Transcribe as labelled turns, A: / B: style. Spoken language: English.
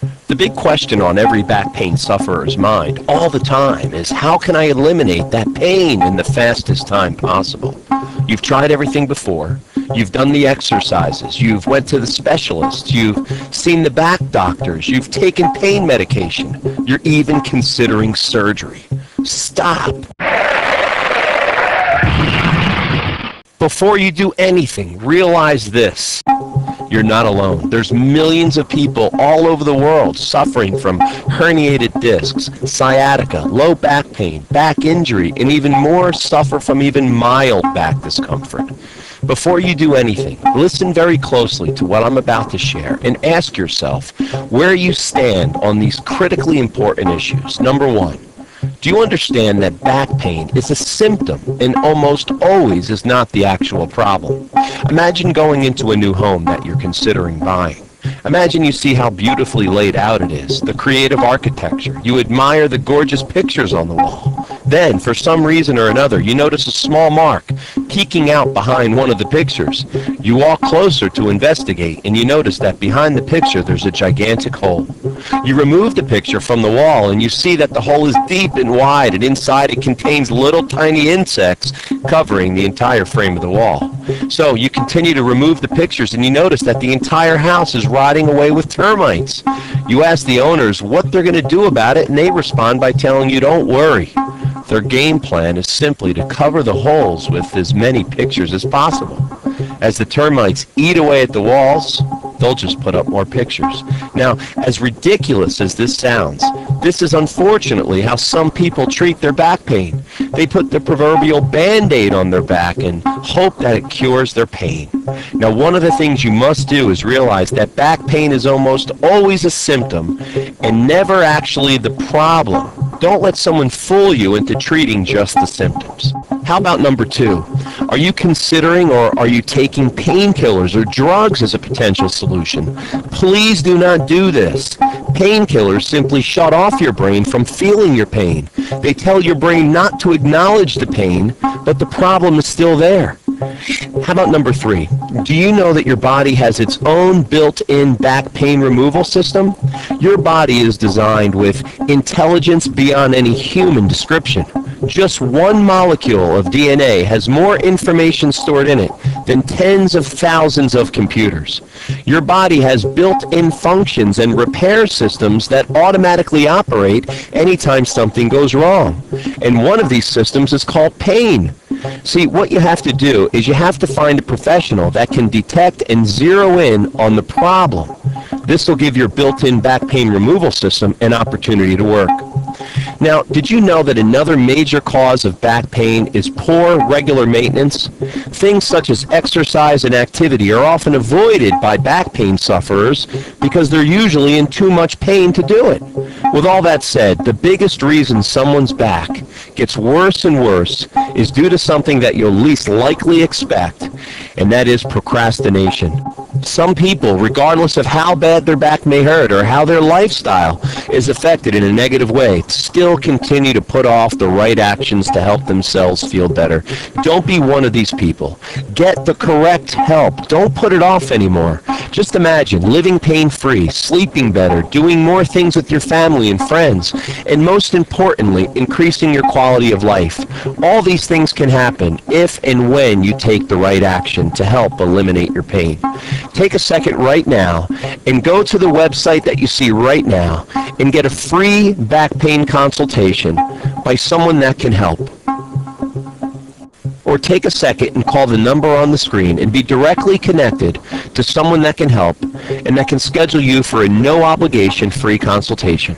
A: The big question on every back pain sufferer's mind all the time is, how can I eliminate that pain in the fastest time possible? You've tried everything before. You've done the exercises. You've went to the specialists. You've seen the back doctors. You've taken pain medication. You're even considering surgery. Stop. Before you do anything, realize this. You're not alone. There's millions of people all over the world suffering from herniated discs, sciatica, low back pain, back injury, and even more suffer from even mild back discomfort. Before you do anything, listen very closely to what I'm about to share and ask yourself where you stand on these critically important issues. Number one, do you understand that back pain is a symptom and almost always is not the actual problem? Imagine going into a new home that you're considering buying. Imagine you see how beautifully laid out it is, the creative architecture. You admire the gorgeous pictures on the wall. Then, for some reason or another, you notice a small mark peeking out behind one of the pictures. You walk closer to investigate, and you notice that behind the picture there's a gigantic hole. You remove the picture from the wall, and you see that the hole is deep and wide, and inside it contains little tiny insects covering the entire frame of the wall. So you continue to remove the pictures, and you notice that the entire house is rotting away with termites. You ask the owners what they're going to do about it, and they respond by telling you, don't worry. Their game plan is simply to cover the holes with as many pictures as possible. As the termites eat away at the walls, they'll just put up more pictures. Now, as ridiculous as this sounds, this is unfortunately how some people treat their back pain. They put the proverbial Band-Aid on their back and hope that it cures their pain. Now, one of the things you must do is realize that back pain is almost always a symptom and never actually the problem. Don't let someone fool you into treating just the symptoms. How about number two? Are you considering or are you taking painkillers or drugs as a potential solution? Please do not do this. Painkillers simply shut off your brain from feeling your pain. They tell your brain not to acknowledge the pain, but the problem is still there. How about number three? Do you know that your body has its own built-in back pain removal system? Your body is designed with intelligence beyond any human description. Just one molecule of DNA has more information stored in it than tens of thousands of computers. Your body has built-in functions and repair systems that automatically operate anytime something goes wrong. And one of these systems is called pain. See, what you have to do is you have to find a professional that can detect and zero in on the problem. This will give your built-in back pain removal system an opportunity to work. Now, did you know that another major cause of back pain is poor regular maintenance? Things such as exercise and activity are often avoided by back pain sufferers because they're usually in too much pain to do it. With all that said, the biggest reason someone's back gets worse and worse is due to something that you'll least likely expect, and that is procrastination. Some people, regardless of how bad their back may hurt or how their lifestyle is affected in a negative way, still continue to put off the right actions to help themselves feel better. Don't be one of these people. Get the correct help. Don't put it off anymore. Just imagine living pain-free, sleeping better, doing more things with your family and friends, and most importantly, increasing your quality of life. All these things can happen if and when you take the right action to help eliminate your pain. Take a second right now and go to the website that you see right now and get a free back pain consultation by someone that can help. Or take a second and call the number on the screen and be directly connected to someone that can help and that can schedule you for a no-obligation free consultation.